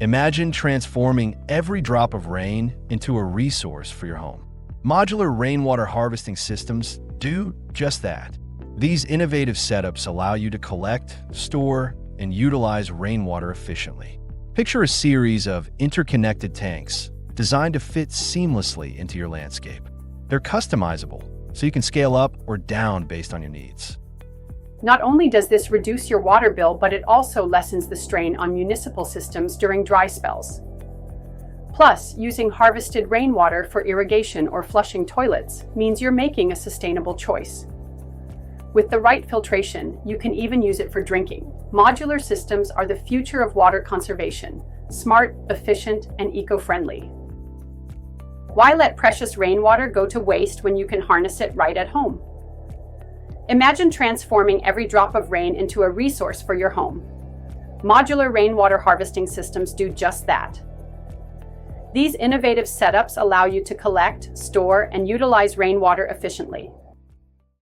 Imagine transforming every drop of rain into a resource for your home. Modular rainwater harvesting systems do just that. These innovative setups allow you to collect, store, and utilize rainwater efficiently. Picture a series of interconnected tanks designed to fit seamlessly into your landscape. They're customizable, so you can scale up or down based on your needs. Not only does this reduce your water bill, but it also lessens the strain on municipal systems during dry spells. Plus, using harvested rainwater for irrigation or flushing toilets means you're making a sustainable choice. With the right filtration, you can even use it for drinking. Modular systems are the future of water conservation: smart, efficient, and eco-friendly. Why let precious rainwater go to waste when you can harness it right at home? Imagine transforming every drop of rain into a resource for your home. Modular rainwater harvesting systems do just that. These innovative setups allow you to collect, store, and utilize rainwater efficiently.